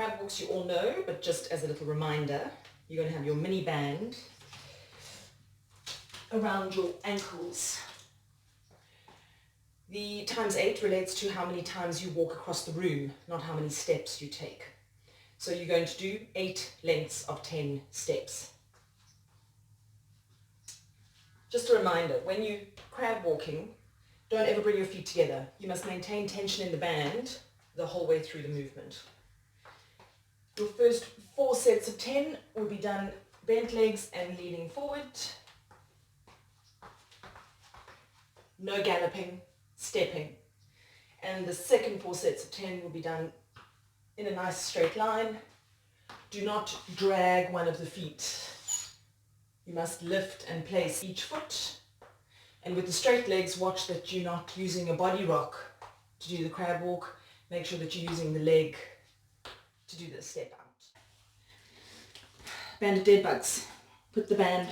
Crab walks you all know, but just as a little reminder, you're going to have your mini band around your ankles. The ×8 relates to how many times you walk across the room, not how many steps you take. So you're going to do 8 lengths of 10 steps. Just a reminder, when you crab walking, don't ever bring your feet together. You must maintain tension in the band the whole way through the movement. Your first 4 sets of 10 will be done bent legs and leaning forward. No galloping, stepping. And the second 4 sets of 10 will be done in a nice straight line. Do not drag one of the feet. You must lift and place each foot. And with the straight legs, watch that you're not using a body rock to do the crab walk. Make sure that you're using the leg to do the step out. Banded dead bugs. Put the band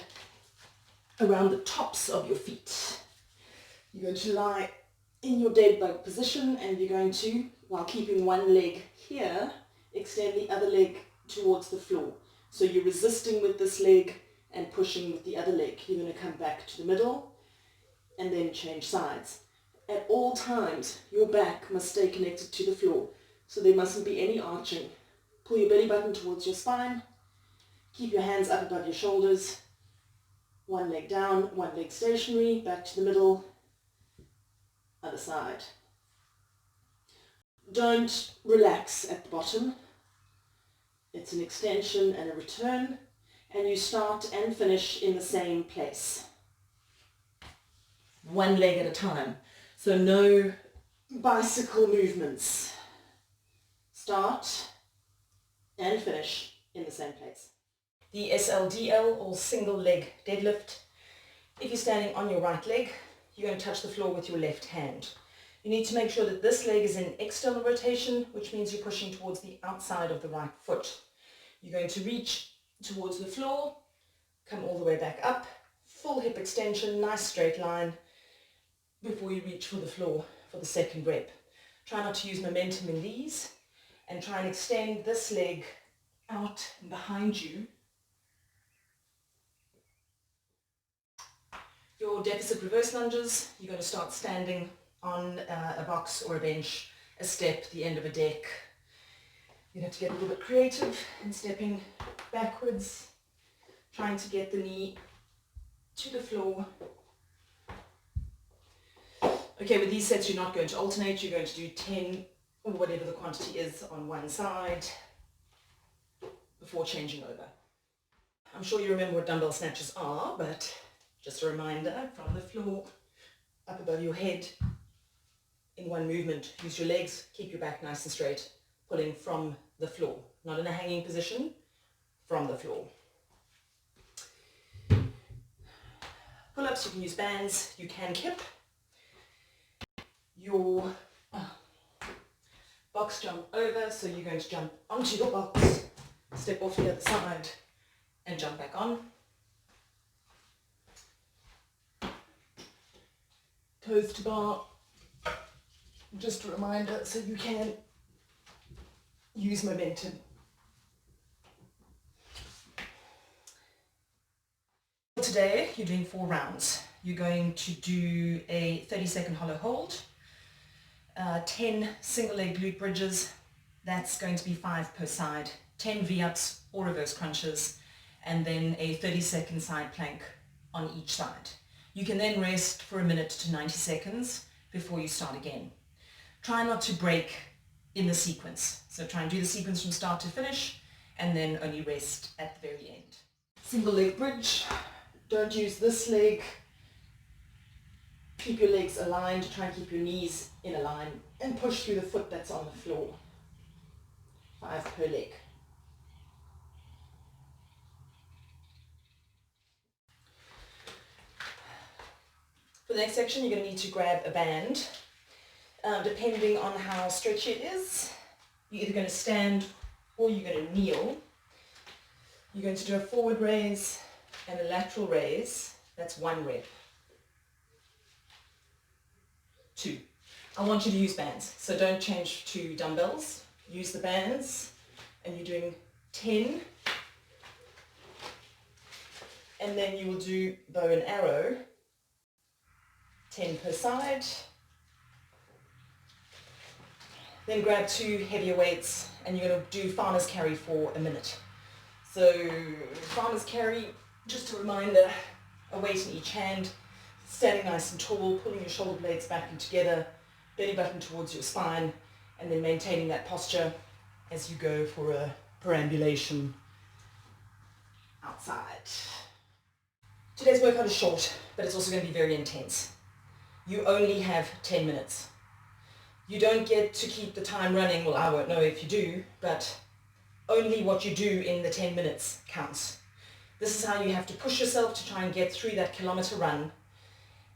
around the tops of your feet. You're going to lie in your dead bug position, and you're going to, while keeping one leg here, extend the other leg towards the floor. So you're resisting with this leg and pushing with the other leg. You're going to come back to the middle and then change sides. At all times, your back must stay connected to the floor, so there mustn't be any arching. Pull your belly button towards your spine. Keep your hands up above your shoulders. One leg down, one leg stationary, back to the middle, other side. Don't relax at the bottom. It's an extension and a return, and you start and finish in the same place. One leg at a time. So no bicycle movements. Start and finish in the same place. The SLDL, or single leg deadlift. If you're standing on your right leg, you're going to touch the floor with your left hand. You need to make sure that this leg is in external rotation, which means you're pushing towards the outside of the right foot. You're going to reach towards the floor, come all the way back up, full hip extension, nice straight line, before you reach for the floor for the second rep. Try not to use momentum in these, and try and extend this leg out and behind you. Your deficit reverse lunges, you're going to start standing on a box or a bench, a step, the end of a deck. You have to get a little bit creative in stepping backwards, trying to get the knee to the floor. Okay, with these sets you're not going to alternate, you're going to do 10 or whatever the quantity is on one side before changing over. I'm sure you remember what dumbbell snatches are, but just a reminder, from the floor up above your head in one movement. Use your legs, keep your back nice and straight, pulling from the floor, not in a hanging position, from the floor. Pull-ups, you can use bands, you can kip. Your box jump over, so you're going to jump onto your box, step off the other side and jump back on. Toes to bar, just a reminder, so you can use momentum. Today you're doing 4 rounds. You're going to do a 30-second hollow hold, 10 single leg glute bridges, that's going to be 5 per side, 10 V-ups or reverse crunches, and then a 30-second side plank on each side. You can then rest for a minute to 90 seconds before you start again. Try not to break in the sequence. So try and do the sequence from start to finish, and then only rest at the very end. Single leg bridge. Don't use this leg. Keep your legs aligned. Try and keep your knees in a line and push through the foot that's on the floor. 5 per leg. For the next section, you're going to need to grab a band. Depending on how stretchy it is, you're either going to stand or you're going to kneel. You're going to do a forward raise and a lateral raise. That's 1 rep. 2. I want you to use bands, so don't change to dumbbells. Use the bands and you're doing 10, and then you will do bow and arrow, 10 per side. Then grab 2 heavier weights and you're going to do farmer's carry for a minute. So farmer's carry, just a reminder, a weight in each hand, standing nice and tall, pulling your shoulder blades back and together, belly button towards your spine, and then maintaining that posture as you go for a perambulation outside. Today's workout is short, but it's also going to be very intense. You only have 10 minutes. You don't get to keep the time running. Well, I won't know if you do, but only what you do in the 10 minutes counts. This is how you have to push yourself to try and get through that kilometer run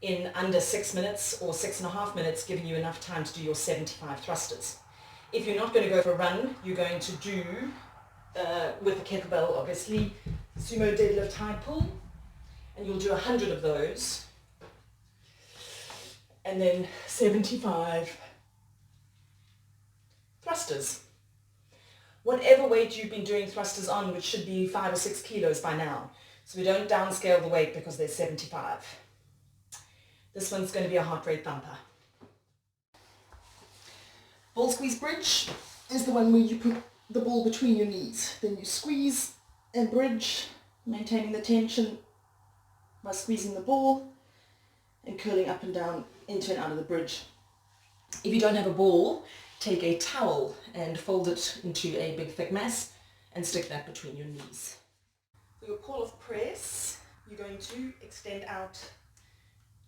in under 6 minutes or 6.5 minutes, giving you enough time to do your 75 thrusters. If you're not going to go for a run, you're going to do, with the kettlebell obviously, sumo deadlift high pull, and you'll do 100 of those, and then 75 thrusters. Whatever weight you've been doing thrusters on, which should be 5 or 6 kilos by now. So we don't downscale the weight because there's 75. This one's going to be a heart rate thumper. Ball squeeze bridge is the one where you put the ball between your knees. Then you squeeze and bridge, maintaining the tension by squeezing the ball and curling up and down into and out of the bridge. If you don't have a ball, take a towel and fold it into a big thick mass and stick that between your knees. For your Pallof press, you're going to extend out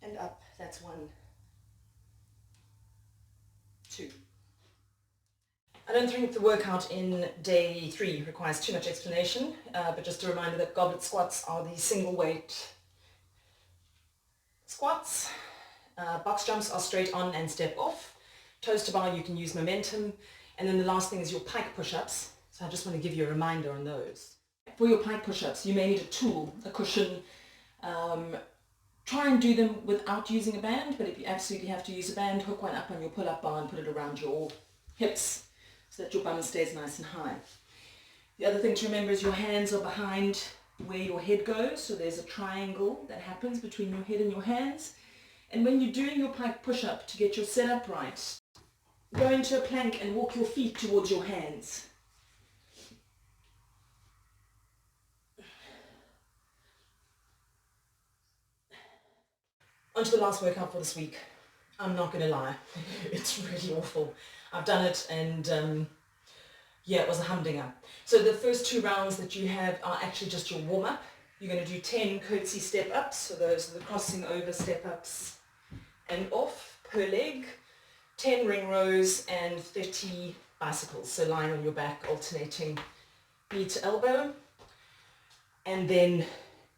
and up. That's 1, 2. I don't think the workout in day 3 requires too much explanation, but just a reminder that goblet squats are the single weight squats. Box jumps are straight on and step off. Toes to bar, you can use momentum. And then the last thing is your pike push-ups. So I just want to give you a reminder on those. For your pike push-ups, you may need a tool, a cushion. Try and do them without using a band, but if you absolutely have to use a band, hook one up on your pull-up bar and put it around your hips so that your bum stays nice and high. The other thing to remember is your hands are behind where your head goes, so there's a triangle that happens between your head and your hands. And when you're doing your pike push-up, to get your setup right, go into a plank and walk your feet towards your hands. On to the last workout for this week. I'm not going to lie, it's really awful. I've done it and yeah, it was a humdinger. So the first 2 rounds that you have are actually just your warm-up. You're going to do 10 curtsey step-ups, so those are the crossing over step-ups and off per leg, 10 ring rows and 30 bicycles, so lying on your back, alternating knee to elbow, and then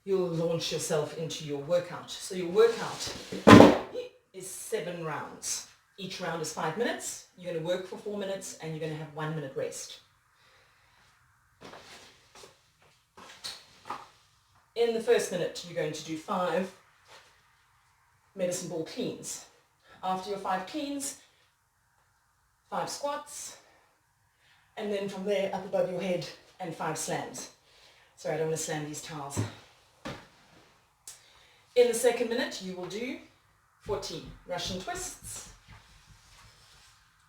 you'll launch yourself into your workout. So your workout is 7 rounds. Each round is 5 minutes. You're going to work for 4 minutes and you're going to have 1 minute rest. In the first minute, you're going to do 5 medicine ball cleans. After your 5 cleans, 5 squats, and then from there up above your head and 5 slams. Sorry, I don't want to slam these towels. In the second minute, you will do 40 Russian twists.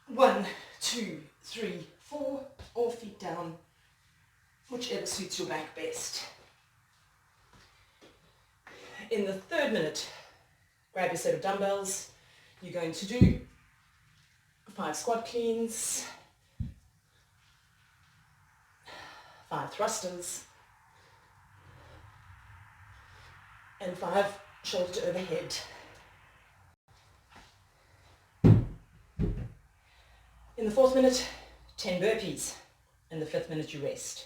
1, 2, 3, 4, all feet down, whichever suits your back best. In the third minute, grab your set of dumbbells. You're going to do 5 squat cleans, 5 thrusters, and 5 shoulder to overhead. In the fourth minute, 10 burpees. In the fifth minute, you rest.